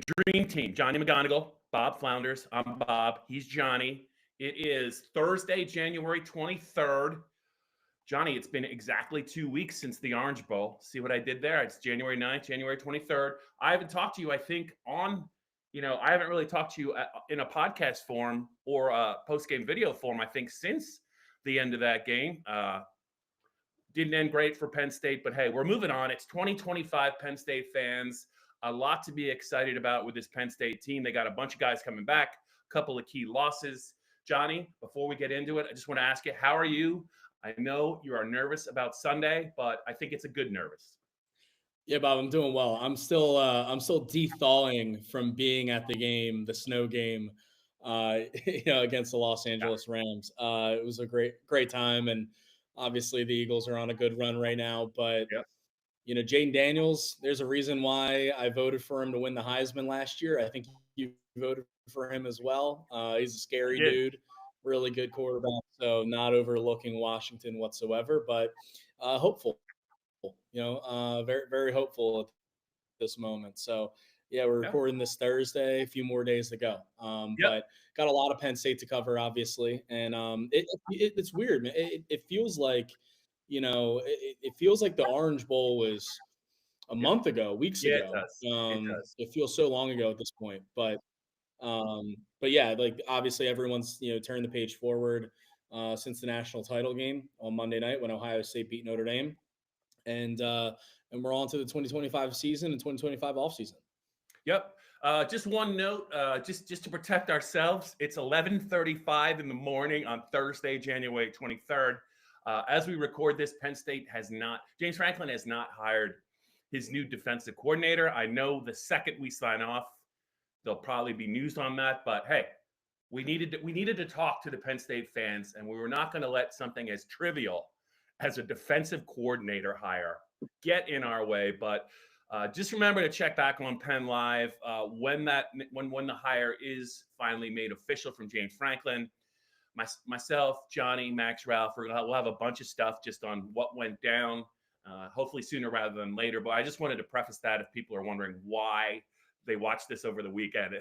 dream team. Johnny McGonigal, Bob Flounders. I'm Bob. He's Johnny. It is Thursday, January 23rd. Johnny, it's been exactly 2 weeks since the Orange Bowl. See what I did there? It's January 9th, January 23rd. I haven't talked to you, I think, I haven't really talked to you in a podcast form or a post-game video form, I think, since the end of that game. Didn't end great for Penn State, but hey, we're moving on. It's 2025 Penn State fans. A lot to be excited about with this Penn State team. They got a bunch of guys coming back, a couple of key losses. Johnny, before we get into it, I just want to ask you, how are you? I know you are nervous about Sunday, but I think it's a good nervous. Yeah, Bob, I'm doing well. I'm still de-thawing from being at the game, the snow game, against the Los Angeles Rams. It was a great time, and obviously the Eagles are on a good run right now. But Yep. Jaden Daniels, there's a reason why I voted for him to win the Heisman last year. I think you voted for him as well. He's a scary dude, really good quarterback. So not overlooking Washington whatsoever, but hopeful. Very, very hopeful at this moment. So, yeah, we're recording this Thursday, a few more days to go. But got a lot of Penn State to cover, obviously. And it's weird, man. It feels like, it feels like the Orange Bowl was a month ago, weeks ago. It does. It does. It feels so long ago at this point. But yeah, like obviously everyone's, turned the page forward since the national title game on Monday night when Ohio State beat Notre Dame. And we're on to the 2025 season and 2025 offseason. Yep. Just one note, just to protect ourselves, it's 11:35 in the morning on Thursday, January 23rd. As we record this, James Franklin has not hired his new defensive coordinator. I know the second we sign off, there'll probably be news on that. But hey, we needed to talk to the Penn State fans, and we were not going to let something as trivial as a defensive coordinator hire get in our way. But just remember to check back on PennLive when the hire is finally made official from James Franklin. Myself, Johnny, Max, Ralph, we'll have a bunch of stuff just on what went down, hopefully sooner rather than later. But I just wanted to preface that if people are wondering why they watched this over the weekend.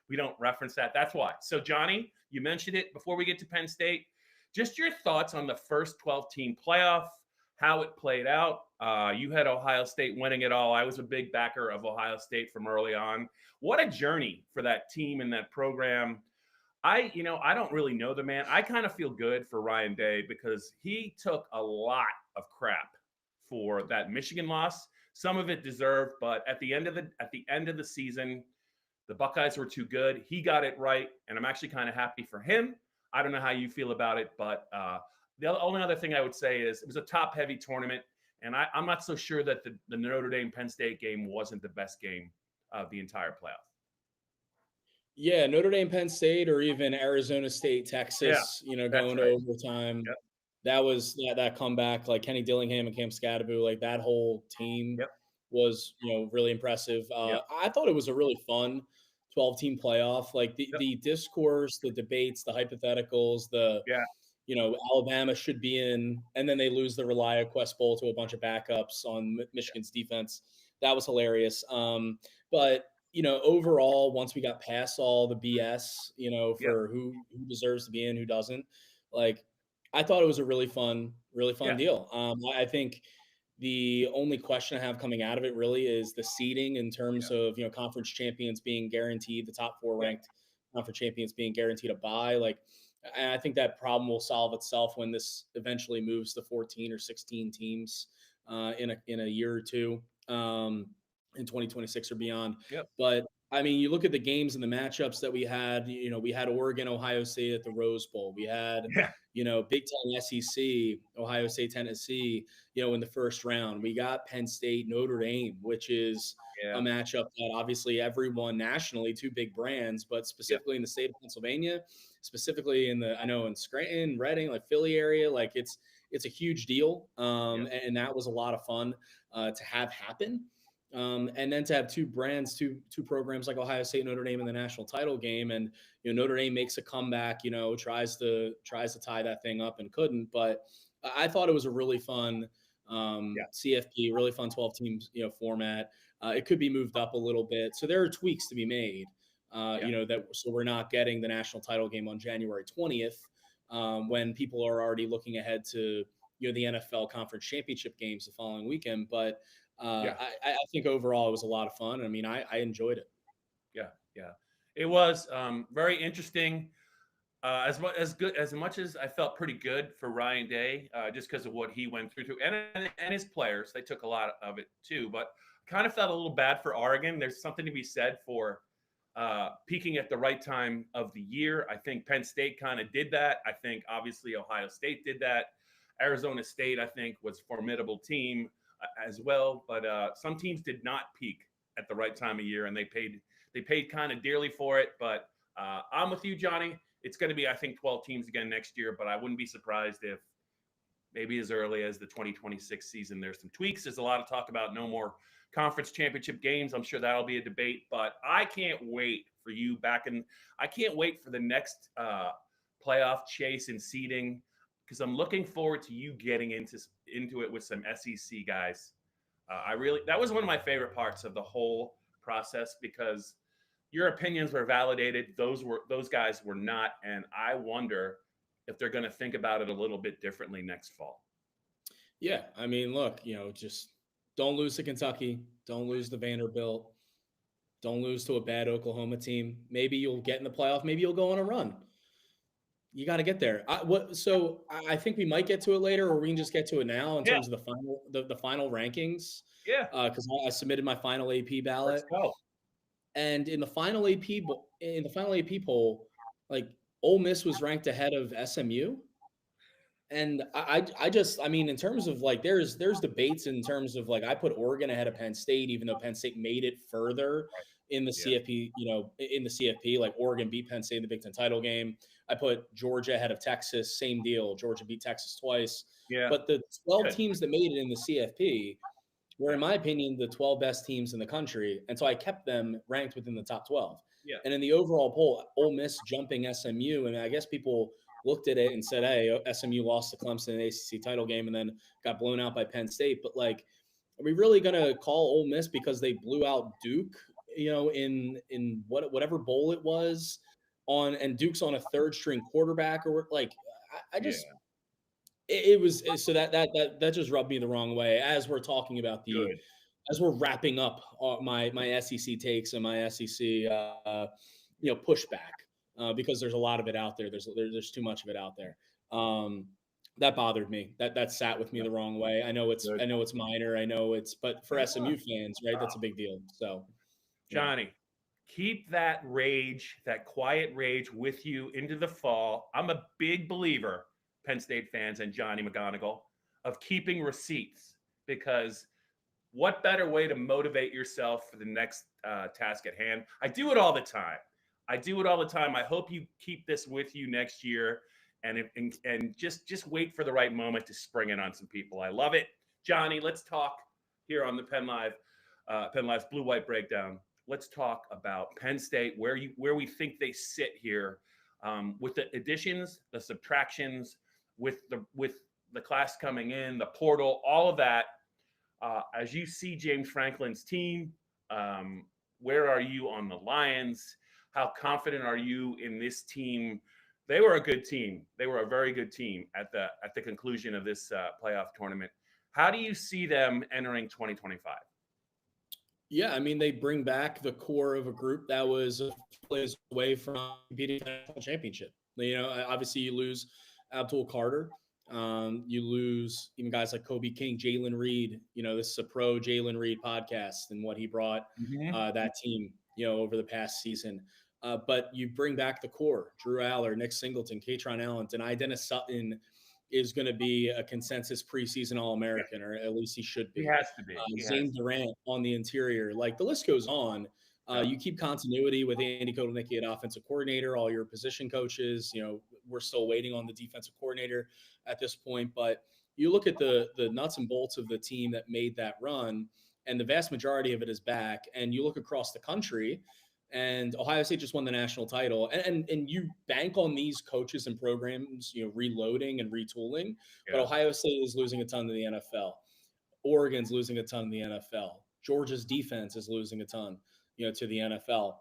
We don't reference that. That's why. So, Johnny, you mentioned it before we get to Penn State. Just your thoughts on the first 12-team playoff, how it played out. You had Ohio State winning it all. I was a big backer of Ohio State from early on. What a journey for that team and that program. I don't really know the man. I kind of feel good for Ryan Day because he took a lot of crap for that Michigan loss. Some of it deserved, but at the end of the season, the Buckeyes were too good. He got it right, and I'm actually kind of happy for him. I don't know how you feel about it, but the only other thing I would say is it was a top-heavy tournament, and I'm not so sure that the Notre Dame-Penn State game wasn't the best game of the entire playoff. Yeah, Notre Dame, Penn State, or even Arizona State, Texas, going to overtime. Yep. That was that comeback, like Kenny Dillingham and Cam Scadaboo, like that whole team was, really impressive. I thought it was a really fun 12-team playoff. Like the discourse, the debates, the hypotheticals, Alabama should be in, and then they lose the ReliaQuest Bowl to a bunch of backups on Michigan's defense. That was hilarious. But overall, once we got past all the BS, for who deserves to be in, who doesn't, like, I thought it was a really fun deal. I think the only question I have coming out of it really is the seeding in terms of, conference champions being guaranteed, the top 4 ranked conference champions being guaranteed a bye. Like, I think that problem will solve itself when this eventually moves to 14 or 16 teams in a year or two. In 2026 or beyond. But I mean, you look at the games and the matchups that we had, we had Oregon, Ohio State at the Rose Bowl. We had, Big Ten SEC, Ohio State, Tennessee, in the first round. We got Penn State, Notre Dame, which is a matchup that obviously everyone nationally, 2 big brands, but specifically in the state of Pennsylvania, specifically in Scranton, Reading, like Philly area, like it's a huge deal. And that was a lot of fun to have happen. And then to have 2 brands, two programs like Ohio State, Notre Dame in the national title game, and Notre Dame makes a comeback, tries to tie that thing up and couldn't. But I thought it was a really fun CFP, really fun 12 teams format. It could be moved up a little bit. So there are tweaks to be made. So we're not getting the national title game on January 20th when people are already looking ahead to the NFL conference championship games the following weekend. But I think overall it was a lot of fun. I mean, I enjoyed it. Yeah. It was very interesting. As much as I felt pretty good for Ryan Day, just because of what he went through, and his players, they took a lot of it too. But kind of felt a little bad for Oregon. There's something to be said for peaking at the right time of the year. I think Penn State kind of did that. I think obviously Ohio State did that. Arizona State, I think, was a formidable team as well. But some teams did not peak at the right time of year, and they paid kind of dearly for it. But I'm with you, Johnny. It's going to be, I think, 12 teams again next year, but I wouldn't be surprised if maybe as early as the 2026 season, there's some tweaks. There's a lot of talk about no more conference championship games. I'm sure that'll be a debate, but I can't wait for you I can't wait for the next playoff chase and seeding, because I'm looking forward to you getting into it with some SEC guys. That was one of my favorite parts of the whole process, because your opinions were validated. Those guys were not. And I wonder if they're going to think about it a little bit differently next fall. Yeah. I mean, look, just don't lose to Kentucky. Don't lose to Vanderbilt. Don't lose to a bad Oklahoma team. Maybe you'll get in the playoff. Maybe you'll go on a run. You got to get there. So I think we might get to it later, or we can just get to it now in terms of the final rankings. Yeah. Because I submitted my final AP ballot. Let's go. And in the final AP poll, like Ole Miss was ranked ahead of SMU. And I mean, in terms of like, there's debates in terms of like, I put Oregon ahead of Penn State, even though Penn State made it further in the CFP, in the CFP, like Oregon beat Penn State in the Big Ten title game. I put Georgia ahead of Texas, same deal. Georgia beat Texas twice. Yeah. But the 12 teams that made it in the CFP were, in my opinion, the 12 best teams in the country. And so I kept them ranked within the top 12. Yeah. And in the overall poll, Ole Miss jumping SMU. And I guess people looked at it and said, hey, SMU lost to Clemson in the ACC title game and then got blown out by Penn State. But like, are we really going to call Ole Miss because they blew out Duke, in whatever bowl it was and Duke's on a third string quarterback, or like, I just, it was, so that just rubbed me the wrong way as we're talking about as we're wrapping up my SEC takes and my SEC, pushback, because there's a lot of it out there. There's too much of it out there. That bothered me. That sat with me the wrong way. I know it's minor. But for SMU fans, right, that's a big deal. So, Johnny, keep that rage, that quiet rage with you into the fall. I'm a big believer, Penn State fans and Johnny McGonigal, of keeping receipts, because what better way to motivate yourself for the next task at hand? I do it all the time. I hope you keep this with you next year, and just wait for the right moment to spring it on some people. I love it. Johnny, let's talk here on the PennLive's Blue White Breakdown. Let's talk about Penn State, where we think they sit here, with the additions, the subtractions, with the class coming in, the portal, all of that. As you see James Franklin's team, where are you on the Lions? How confident are you in this team? They were a good team. They were a very good team at the conclusion of this playoff tournament. How do you see them entering 2025? Yeah, I mean, they bring back the core of a group that was a place away from competing for the national championship. Obviously you lose Abdul Carter. You lose even guys like Kobe King, Jalen Reed. This is a pro Jalen Reed podcast and what he brought that team, over the past season. But you bring back the core: Drew Aller, Nick Singleton, Katron Allen, Denai Dennis Sutton is going to be a consensus preseason All-American, or at least he should be. He has to be. Zane Durant on the interior. Like, the list goes on. You keep continuity with Andy Kotelnicki at offensive coordinator, all your position coaches. We're still waiting on the defensive coordinator at this point. But you look at the nuts and bolts of the team that made that run, and the vast majority of it is back. And you look across the country, and Ohio State just won the national title. And you bank on these coaches and programs, reloading and retooling. But Ohio State is losing a ton to the NFL. Oregon's losing a ton in the NFL. Georgia's defense is losing a ton, to the NFL.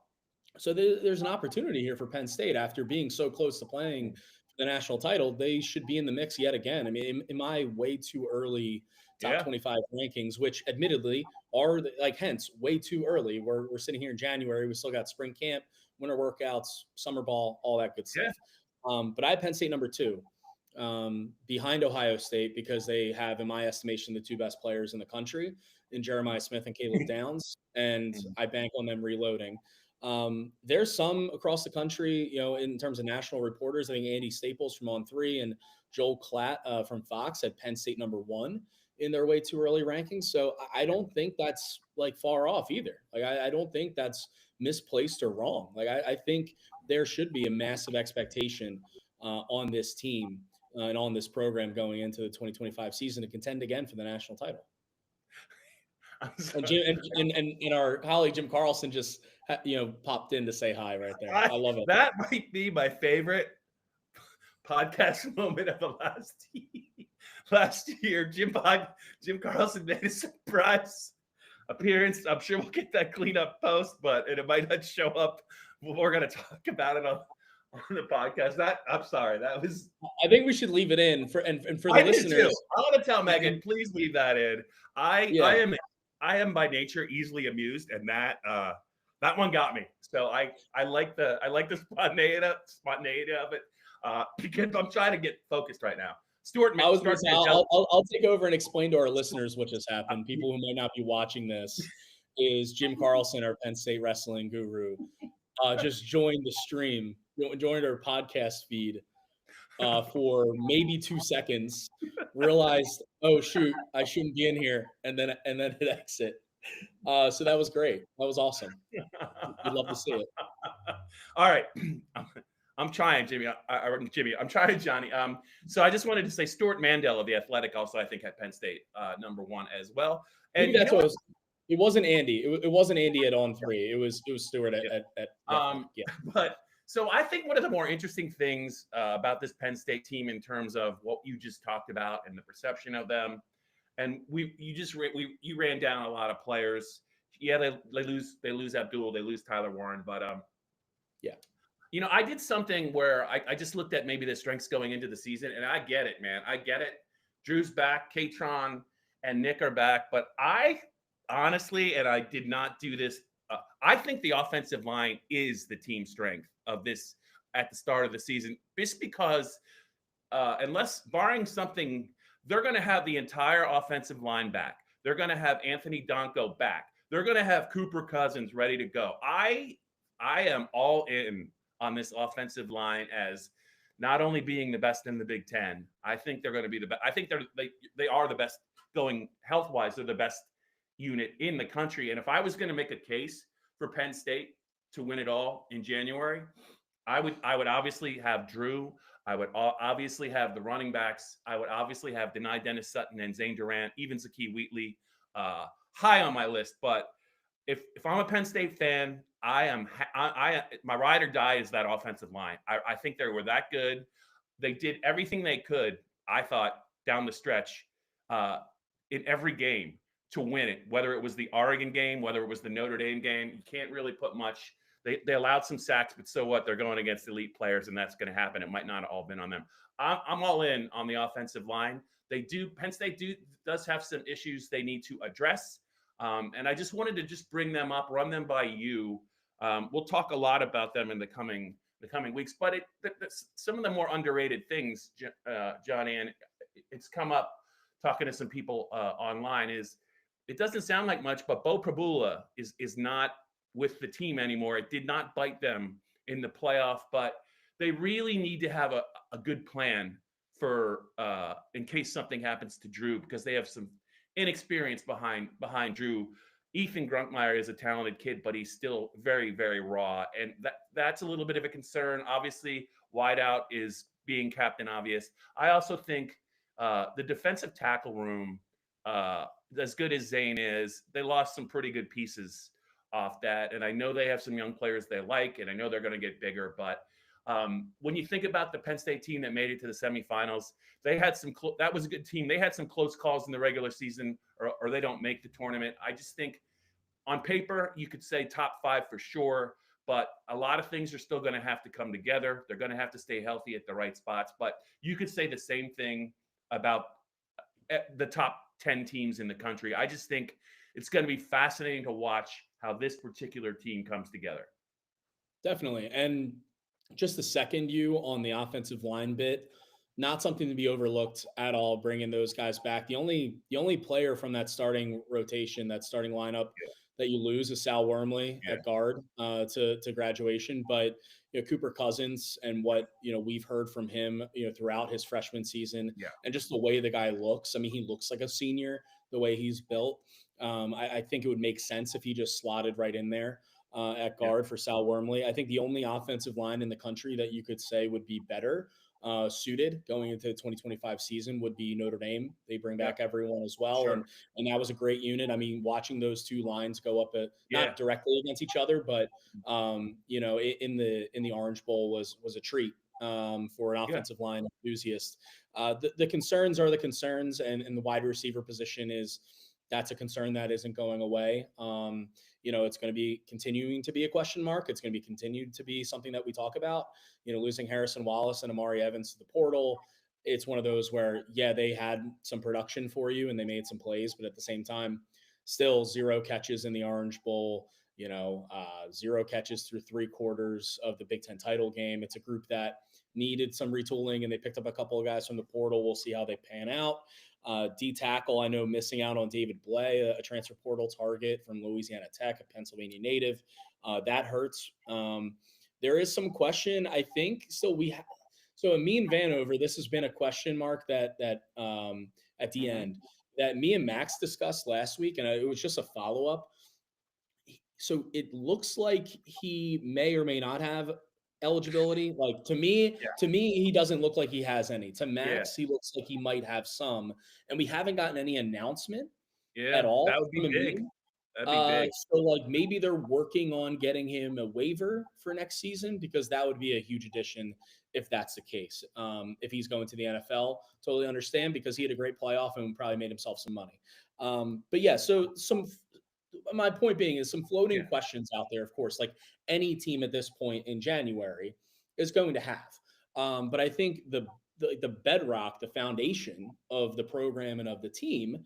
So there's an opportunity here for Penn State after being so close to playing the national title. They should be in the mix yet again. I mean, am I way too early top 25 rankings, which admittedly are hence way too early. We're sitting here in January. We still got spring camp, winter workouts, summer ball, all that good stuff. But I have Penn State number 2 behind Ohio State because they have, in my estimation, the 2 best players in the country in Jeremiah Smith and Caleb Downs. And I bank on them reloading. There's some across the country, in terms of national reporters. I think Andy Staples from On3 and Joel Klatt from Fox had Penn State number 1 in their way too early rankings. So I don't think that's far off either. I don't think that's misplaced or wrong. I think there should be a massive expectation on this team and on this program going into the 2025 season to contend again for the national title. And our colleague Jim Carlson just popped in to say hi right there. I love it. That might be my favorite podcast moment of the last year. Jim Carlson made a surprise appearance. I'm sure we'll get that cleanup post, but it might not show up. We're going to talk about it on the podcast. I'm sorry. That was. I think we should leave it in for the listeners. I want to tell Megan, please leave that in. I am by nature easily amused, and that one got me. So I like the spontaneity of it because I'm trying to get focused right now. Stuart, I'll take over and explain to our listeners what just happened. People who might not be watching this is Jim Carlson, our Penn State wrestling guru, just joined the stream, joined our podcast feed for maybe 2 seconds, realized, oh shoot, I shouldn't be in here, and then hit exit. So that was great. That was awesome. We'd love to see it. All right. I'm trying, Jimmy. I'm trying, Johnny. So I just wanted to say Stuart Mandel of The Athletic also, I think, had Penn State number 1 as well. And that's what it wasn't Andy. It wasn't Andy at On3. It was Stuart at But so I think one of the more interesting things about this Penn State team in terms of what you just talked about and the perception of them, and you ran down a lot of players. Yeah, they lose Abdul, they lose Tyler Warren, but I did something where I just looked at maybe the strengths going into the season, and I get it, man. I get it. Drew's back, Katron and Nick are back, but I honestly, and I did not do this, I think the offensive line is the team strength of this at the start of the season, just because unless barring something, they're going to have the entire offensive line back. They're going to have Anthony Donko back. They're going to have Cooper Cousins ready to go. I am all in on this offensive line as not only being the best in the Big Ten. I think they're going to be the best. I think they are the best going health-wise. They're the best unit in the country. And if I was going to make a case for Penn State to win it all in January, I would obviously have Drew. I would obviously have the running backs. I would obviously have Denai Dennis Sutton and Zane Durant, even Zakee Wheatley, high on my list. But if I'm a Penn State fan, my ride or die is that offensive line. I think they were that good. They did everything they could, I thought, down the stretch in every game to win it, whether it was the Oregon game, whether it was the Notre Dame game. You can't really put much. They allowed some sacks, but so what? They're going against elite players, and that's going to happen. It might not have all been on them. I'm all in on the offensive line. Penn State does have some issues they need to address. And I just wanted to just bring them up, run them by you. We'll talk a lot about them in the coming weeks, but some of the more underrated things, Johnny, and it's come up talking to some people online, is it doesn't sound like much, but Bo Prabula is not with the team anymore. It did not bite them in the playoff, but they really need to have a good plan for in case something happens to Drew, because they have some inexperience behind Drew. Ethan Grunkmeyer is a talented kid, but he's still very, very raw. And that's a little bit of a concern. Obviously, wideout is being captain obvious. I also think the defensive tackle room, as good as Zane is, they lost some pretty good pieces off that. And I know they have some young players they like, and I know they're going to get bigger. But when you think about the Penn State team that made it to the semifinals, they had that was a good team. They had some close calls in the regular season, or they don't make the tournament. I just think on paper, you could say top 5 for sure, but a lot of things are still going to have to come together. They're going to have to stay healthy at the right spots. But you could say the same thing about the top 10 teams in the country. I just think it's going to be fascinating to watch how this particular team comes together. Definitely. And just to second you on the offensive line bit, not something to be overlooked at all, bringing those guys back. The only player from that starting rotation, that starting lineup that you lose is Sal Wormley at guard to graduation. But Cooper Cousins and what we've heard from him throughout his freshman season, and just the way the guy looks. I mean, he looks like a senior the way he's built. I think it would make sense if he just slotted right in there at guard for Sal Wormley. I think the only offensive line in the country that you could say would be better suited going into the 2025 season would be Notre Dame. They bring back everyone as well. And that was a great unit. I mean, watching those two lines go up not directly against each other, but in the Orange Bowl was a treat for an offensive line enthusiast. The concerns are the concerns, and the wide receiver position that's a concern that isn't going away. It's going to be continuing to be a question mark. It's going to be continued to be something that we talk about. Losing Harrison Wallace and Amari Evans to the portal. It's one of those where, they had some production for you and they made some plays, but at the same time, still 0 catches in the Orange Bowl, 0 catches through 3 quarters of the Big Ten title game. It's a group that needed some retooling and they picked up a couple of guys from the portal. We'll see how they pan out. D tackle, I know, missing out on David Blay, a transfer portal target from Louisiana Tech, a Pennsylvania native. That hurts. There is some question, I think. So me and Vanover, this has been a question mark that at the end that me and Max discussed last week, and it was just a follow-up. So it looks like he may or may not have eligibility. Like to me, he doesn't look like he has any. To Max, he looks like he might have some, and we haven't gotten any announcement at all. That would be big. That'd be big. So like maybe they're working on getting him a waiver for next season, because that would be a huge addition if that's the case. If he's going to the NFL, totally understand, because he had a great playoff and probably made himself some money. But so my point being is some floating questions out there, of course, like any team at this point in January is going to have. But I think the bedrock, the foundation of the program and of the team,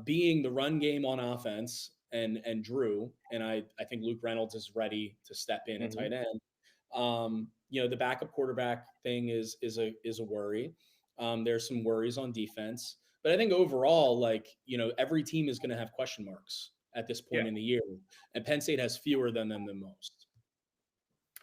being the run game on offense and Drew, and I think Luke Reynolds is ready to step in at tight end. The backup quarterback thing is a worry. There's some worries on defense, but I think overall, every team is going to have question marks at this point in the year, and Penn State has fewer than them than most.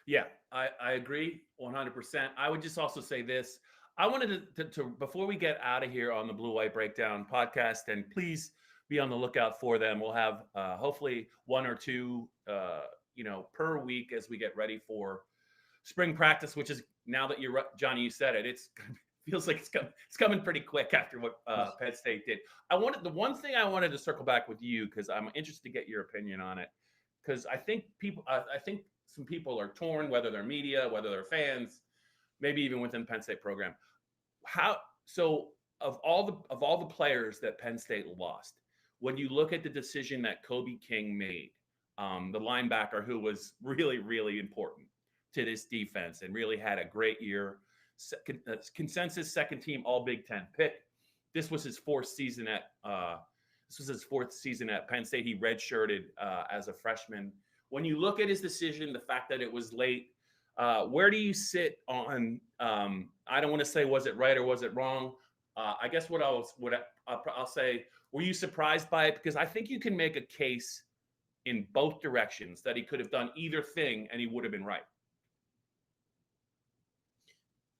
Yeah, I agree 100%. I would just also say this. I wanted to before we get out of here on the Blue White Breakdown podcast, and please be on the lookout for them. We'll have hopefully 1 or 2, per week as we get ready for spring practice, which is, now that Johnny, you said it, feels like it's coming pretty quick after what Penn State did. The one thing I wanted to circle back with you, because I'm interested to get your opinion on it, because I think some people are torn, whether they're media, whether they're fans, maybe even within the Penn State program. Of all the players that Penn State lost, when you look at the decision that Kobe King made, the linebacker who was really, really important to this defense and really had a great year, consensus second team All Big Ten pick. This was his 4th season at Penn State. He redshirted as a freshman. When you look at his decision, the fact that it was late, where do you sit on? I don't want to say was it right or was it wrong. I guess I'll say, were you surprised by it? Because I think you can make a case in both directions that he could have done either thing and he would have been right.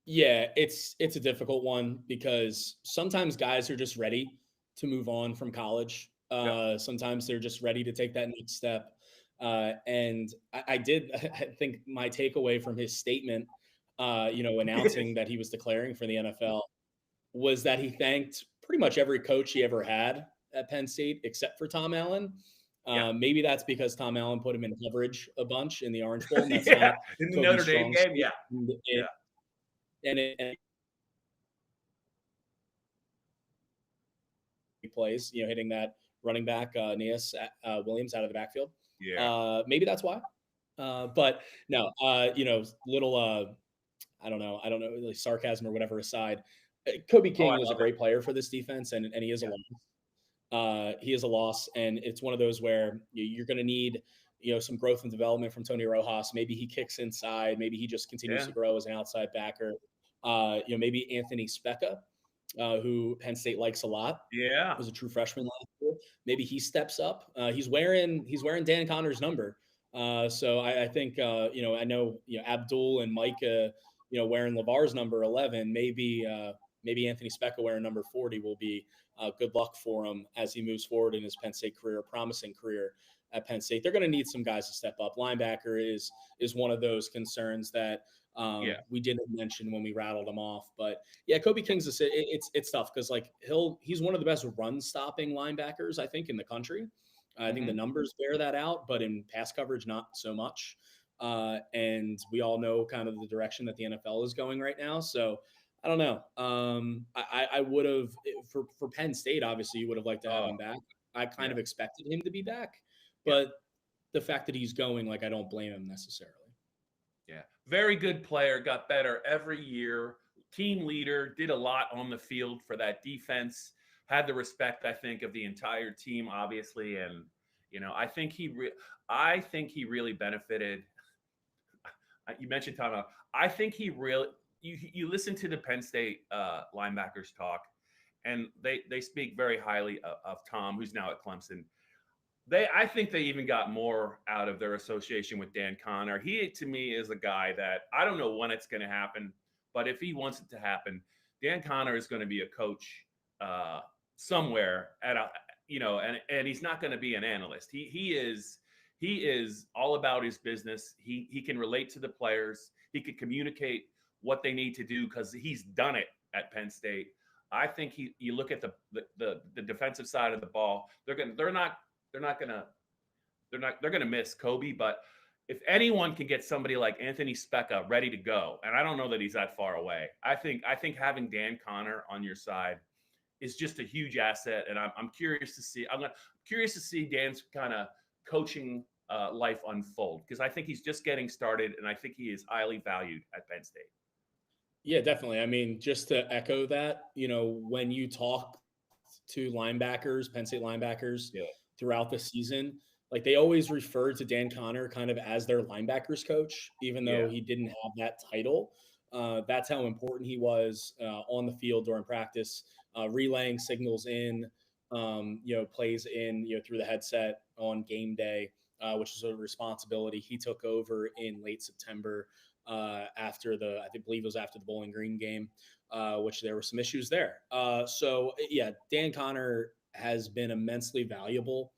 Yeah, it's a difficult one, because sometimes guys are just ready to move on from college. Sometimes they're just ready to take that next step. And I think my takeaway from his statement, announcing that he was declaring for the NFL, was that he thanked pretty much every coach he ever had at Penn State except for Tom Allen. Maybe that's because Tom Allen put him in coverage a bunch in the Orange Bowl. And that's not in the Notre Dame game. And he plays, hitting that running back Aeneas Williams out of the backfield. Yeah. Maybe that's why. But no, little I don't know, like sarcasm or whatever aside. Kobe Oh, I King was a love it. great player for this defense, and he is a loss. He is a loss, and it's one of those where you're going to need some growth and development from Tony Rojas. Maybe he kicks inside. Maybe he just continues Yeah. to grow as an outside backer. Maybe Anthony Specca, who Penn State likes a lot, Yeah. was a true freshman last year. Maybe he steps up. He's wearing Dan Connor's number. So I think I know Abdul and Micah wearing LeVar's number 11. Maybe Anthony Specca wearing number 40 will be good luck for him as he moves forward in his Penn State career, a promising career at Penn State. They're going to need some guys to step up. Linebacker is one of those concerns that we didn't mention when we rattled him off. But yeah, Kobe King's it's tough because like he's one of the best run stopping linebackers I think in the country. I think the numbers bear that out, but in pass coverage, not so much. And we all know kind of the direction that the NFL is going right now. So I don't know. I would have for Penn State, obviously you would have liked to have him back. I kind of expected him to be back, but the fact that he's going, like, I don't blame him necessarily. Yeah. Very good player, got better every year. Team leader, did a lot on the field for that defense. Had the respect, I think, of the entire team, obviously, and I think he really benefited. You mentioned timeout. I think he really. You listen to the Penn State linebackers talk, and they speak very highly of Tom, who's now at Clemson. I think they even got more out of their association with Dan Connor. He, to me, is a guy that I don't know when it's going to happen, but if he wants it to happen, Dan Connor is going to be a coach somewhere at and he's not going to be an analyst. He is all about his business. He can relate to the players. He can communicate what they need to do because he's done it at Penn State. I think you look at the defensive side of the ball. They're gonna miss Kobe, but if anyone can get somebody like Anthony Specca ready to go, and I don't know that he's that far away, I think having Dan Connor on your side is just a huge asset, and I'm curious to see. I'm curious to see Dan's kind of coaching life unfold because I think he's just getting started, and I think he is highly valued at Penn State. Yeah, definitely. I mean, just to echo that, when you talk to linebackers, Penn State linebackers throughout the season, like they always refer to Dan Connor kind of as their linebackers coach, even though he didn't have that title. That's how important he was on the field during practice, relaying signals in, plays in, through the headset on game day, which is a responsibility he took over in late September. After I believe it was after the Bowling Green game, which there were some issues there. So yeah, Dan Connor has been immensely valuable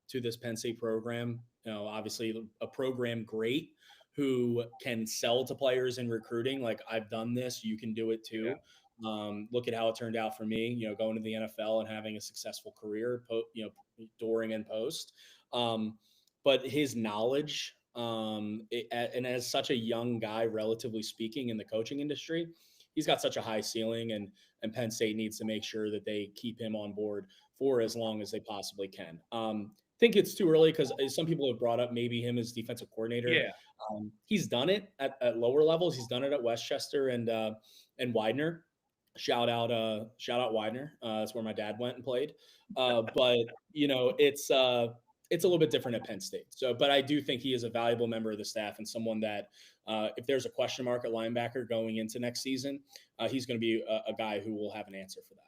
to this Penn State program. Obviously a program great who can sell to players in recruiting. Like, I've done this, you can do it too. Look at how it turned out for me, going to the NFL and having a successful career, during and post. But his knowledge, and as such a young guy, relatively speaking, in the coaching industry, he's got such a high ceiling, and Penn State needs to make sure that they keep him on board for as long as they possibly can. Think it's too early because some people have brought up maybe him as defensive coordinator. Yeah. He's done it at lower levels. He's done it at Westchester and Widener. Shout out Widener. That's where my dad went and played. But it's a little bit different at Penn State. So, but I do think he is a valuable member of the staff and someone that if there's a question mark at linebacker going into next season, he's going to be a guy who will have an answer for that.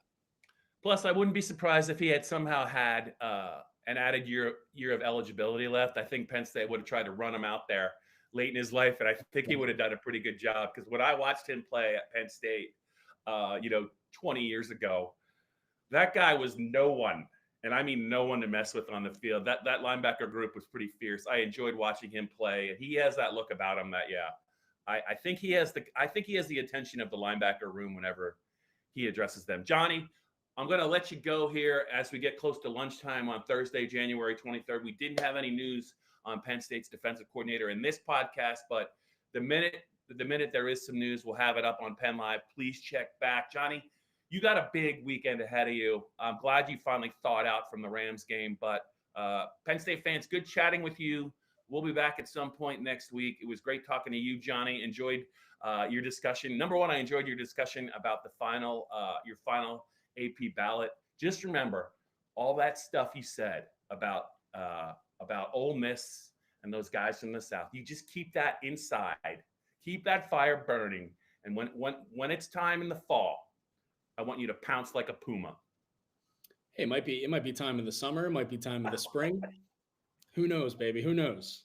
Plus, I wouldn't be surprised if he had somehow had an added year of eligibility left. I think Penn State would have tried to run him out there late in his life, and I think he would have done a pretty good job because when I watched him play at Penn State, 20 years ago, that guy was no one. And I mean no one to mess with on the field. That linebacker group was pretty fierce. I enjoyed watching him play. He has that look about him that I think he has the attention of the linebacker room whenever he addresses them. Johnny, I'm going to let you go here as we get close to lunchtime on Thursday, January 23rd. We didn't have any news on Penn State's defensive coordinator in this podcast, but the minute there is some news, we'll have it up on PennLive. Please check back. Johnny, you got a big weekend ahead of you. I'm glad you finally thawed out from the Rams game. But Penn State fans, good chatting with you. We'll be back at some point next week. It was great talking to you, Johnny. Enjoyed your discussion. Number one, I enjoyed your discussion about the your final AP ballot. Just remember all that stuff you said about Ole Miss and those guys from the South. You just keep that inside. Keep that fire burning. And when it's time in the fall, I want you to pounce like a puma. Hey, it might be time in the summer. It might be time in the spring. Who knows, baby? Who knows?